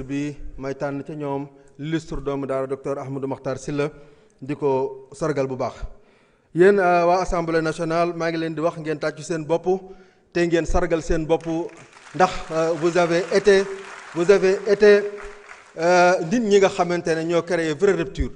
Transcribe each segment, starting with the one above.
bi may tànn ca ñoom l'illustre doomu daara docteur Ahmadou Makhtar Sylla di ko sargal bu baax yéen waa assemblée nationale maa ngi leen di wax ngeen tàccu seen bopp te ngeen sargal seen bopp ndax vous avez été nit ñi nga xamante ne ñoo créé vraie rupture.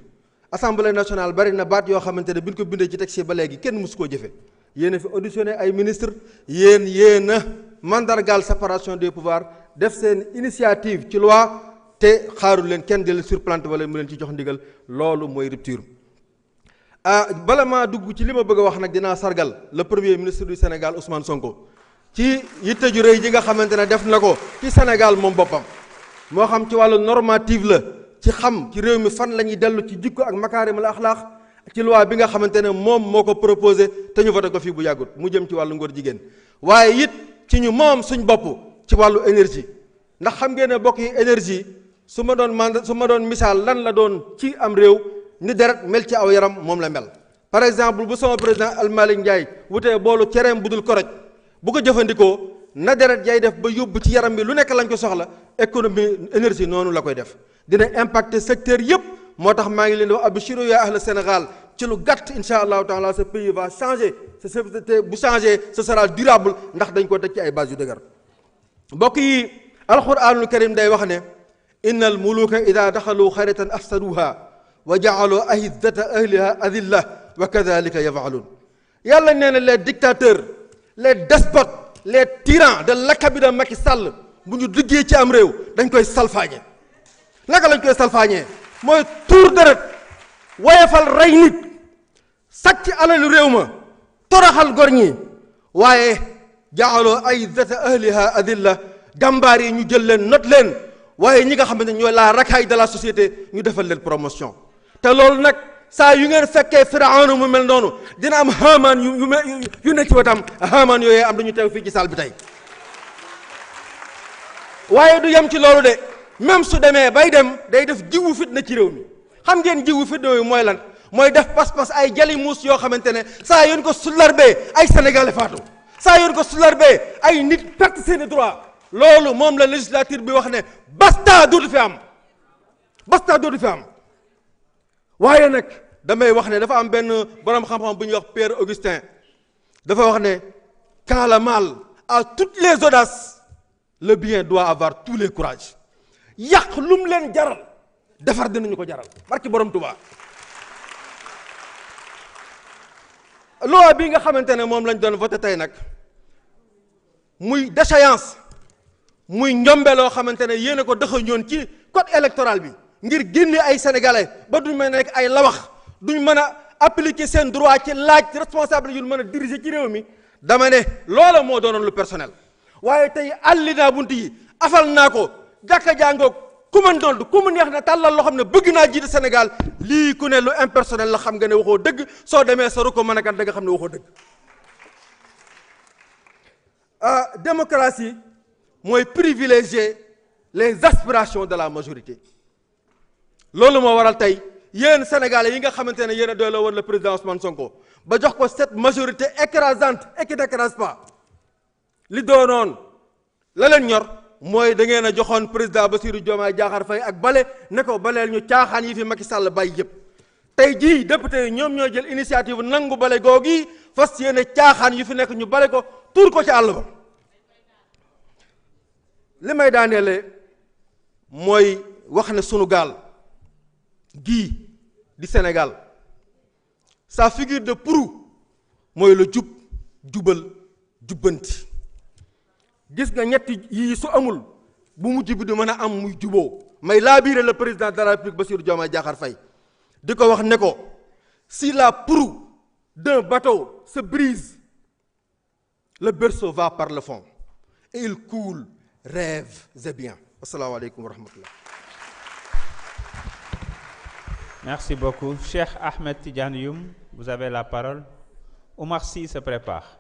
assemblée nationale bari na baat yoo xamante ne bi ñu ko bindee ci texte ba léegi kenn mësu koo jëfe yéen a fi auditionné ay ministre yéen a mandargaal séparation des pouvoirs def seen initiative ci loi te xaarul leen kenn di leen surplante wala mu leen ci jox ndigal loolu mooy rupture. bala maa dugg ci li ma bëgg a wax nag dinaa sargal le premier ministre du Sénégal Ousmane Sonko ci yitte ju rëy ji nga xamante ne def na ko ci Sénégal moom boppam moo xam ci wàllu normative la ci xam ci réew mi fan la ñuy dellu ci jikko ak makaarimul axlaaq ci loi bi nga xamante ne moom moo ko proposé te ñu voté ko fii bu yàggut mu jëm ci wàllu ngóor jigéen waaye it ci ñu moom suñ bopp ci wàllu énergie ndax xam ngeen ne bokk yi énergie su ma doon misaal lan la doon ci am réew ni deret mel ci aw yaram moom la mel. par exemple bu sama président El Malick Ndiaye wutee boolu cereem bu dul koroj bu ko jëfandikoo na deret jay def ba yóbbu ci yaram bi lu nekk lañ ko soxla économie énergie noonu la koy def dina impacter secteur yëpp moo tax maa ngi leen di wax abshiru ya ahla Sénégal ci lu gàtt incha allahu taala ce pays va changer bu changer ce sera durable ndax dañ ko teg ci ay bases yu dëgër. mbokk yi alquranul karim day wax ne innal muluka ida daxalu xaryatan afsaduha wa ja'alu a'izzata ahliha adillah wa kadhalika yaf'alun. yàlla nee na les dictateurs les despotes les tyrans de l'acabit Macky Sall bu ñu duggee ci am réew dañ koy salfaañe. naka lañ koy salfaañee mooy tuur deret woyefal rey nit sàcc alalu réew ma toroxal gor ñi waaye ja'alu a'izzata ahliha adillah jàmbaar yi ñu jël leen not leen waaye ñi nga xamante ne ñooy la racaille de la société ñu defal leen promotion. te loolu nag saa yu ngeen fekkee Firawna mu mel noonu dina am Haamaan yu nekk ci wetam Haamaan yooyu am dañu teew fii ci salle bi tey waaye du yem ci loolu de même su demee bay dem day def jiwu fitna ci réew mi xam ngeen jiwu fitna yooyu mooy lan mooy def pas-pas ay jali muus yoo xamante ne saa yoon ko sularbee ay sénégalais faatu saa yoon ko sularbee ay nit perte seeni droit loolu moom la législature bi wax ne basta dootu fi am basta dootu fi am. waaye nag damay wax ne dafa am benn borom xam-xam bu ñuy wax Pierre Augustin dafa wax ne quand le mal a toutes les audaces le bien doit avoir tous les courages yàq lu mu leen jaral defar dinañu ko jaral barki borom Tuubaa. loi bi nga xamante ne moom lañ doon voté tey nag muy déchéance muy njombe loo xamante ne yéen a ko dëxañoon ci code électoral bi ngir génne ay sénégalais ba duñ mën a nekk ay lawax duñ mën a appliquer seen droit ci laaj responsable yu mën a diriger ci réew mi dama ne loola moo doonoon lu personnel waaye tey àlli naa bunt yi afal naa ko jàkka jàngoog ku mën doon ku mu neex na tàllal loo xam ne bëgg naa jiite Sénégal lii ku ne lu impersonnel la xam nga ne waxoo dëgg soo demee sa ko mën a kat da nga xam ne waxoo dëgg. Démocratie mooy privilégier les aspirations de la majorité. loolu moo waral tey yéen sénégalais yi nga xamante ne yéen a doy la woon le président Ousmane Sonko ba jox ko cette majorité écrasante et qui n'écrase pas li doonoon la leen ñor mooy da ngeen a joxoon président Bassirou Diomaye Diakhar Faye ak bale ne ko baleel ñu caaxaan yi fi Macky Sall bàyyi yëpp tey jii député yi ñoom ñoo jël initiative nangu bale googi fas yéene caaxaan yu fi nekk ñu bale ko tuur ko ci àll ba. li may daaneele mooy wax ne sunu gaal gii di Sénégal sa figure de proue mooy la jub jubal jubbanti gis nga ñetti yii su amul bu mujj bi du mën a am muy juboo may laabiire le président de la République Bassirou Diomaye Diakhar Faye di ko wax ne ko si la proue d'un bateau se brise le berceau va par le fond et il coule rêve et bien. Assalamu alaikum wa rahmatullah. Merci beaucoup. Cheikh Ahmed Tidiane Youm, vous avez la parole. Oumar Sy se prépare.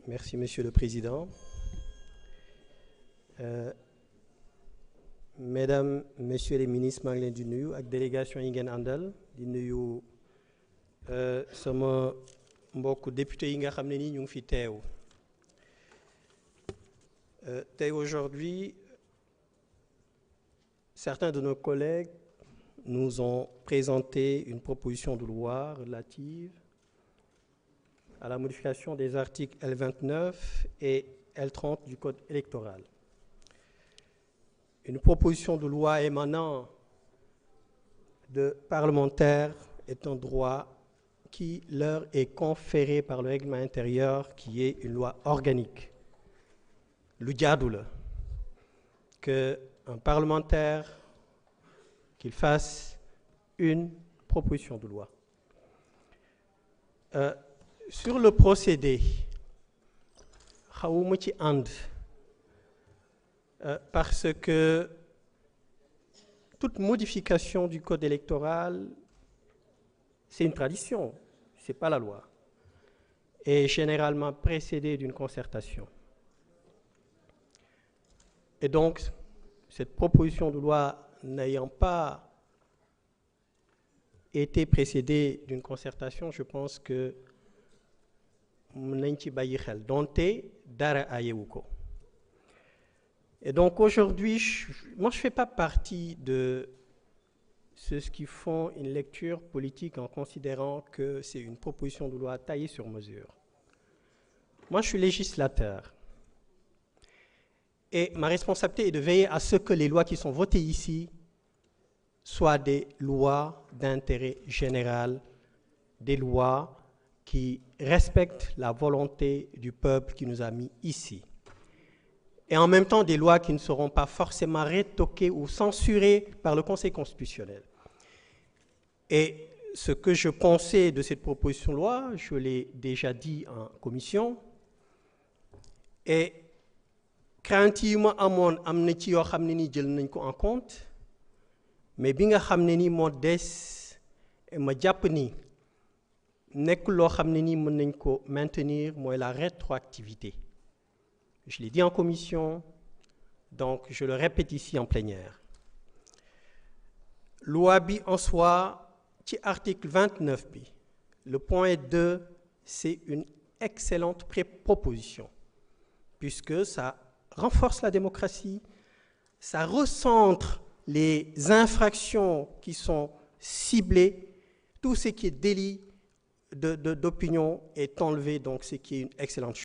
Merci, Monsieur le Président. Mesdames, Messieurs les ministres, maa ngi leen di nuyu ak délégation yi ngeen àndal di nuyu sama mbokku député yi nga xam ne nii ñu ngi fi teew. Tey aujourd'hui, certains de nos collègues nous ont présenté une proposition de loi relative à la modification des articles L29 et L30 du Code électoral. Une proposition de loi émanant de parlementaires est un droit qui leur est conféré par le règlement intérieur, qui est une loi organique. Lu jaadu la qu'un parlementaire qu'il fasse une proposition de loi. Sur le procédé, xawuma ci ànd parce que toute modification du code électoral, c'est une tradition, c'est pas la loi, et généralement précédée d'une concertation. Et donc, cette proposition de loi n'ayant pas été précédée d'une concertation, je pense que mën nañ ci bàyyi xel donte dara ayewu ko. Et donc aujourd'hui, moi je ne fais pas partie de ceux qui font une lecture politique en considérant que c'est une proposition de loi taillée sur mesure. Moi je suis législateur. Et ma responsabilité est de veiller à ce que les lois qui sont votées ici soient des lois d'intérêt général, des lois qui respectent la volonté du peuple qui nous a mis ici. Et en même temps, des lois qui ne seront pas forcément rétoquées ou censurées par le Conseil constitutionnel. Et ce que je pensais de cette proposition de loi, je l'ai déjà dit en commission, et crainte yi ma amoon am na ci yoo xam ne ni jël nañ ko en compte, mais bi nga xam ne ni moo des ma jàpp ni nekk loo xam ne ni mën nañ ko maintenir mooy la rétroactivité. Je l'ai dit en commission, donc je le répète ici en plénière. Loi bi en soi ci article 29 bi, le point 2, c'est une excellente proposition puisque ça renforce la démocratie, ça recentre les infractions qui sont ciblées, tout ce qui est délit d'opinion est enlevé, donc ce qui est une excellente chose.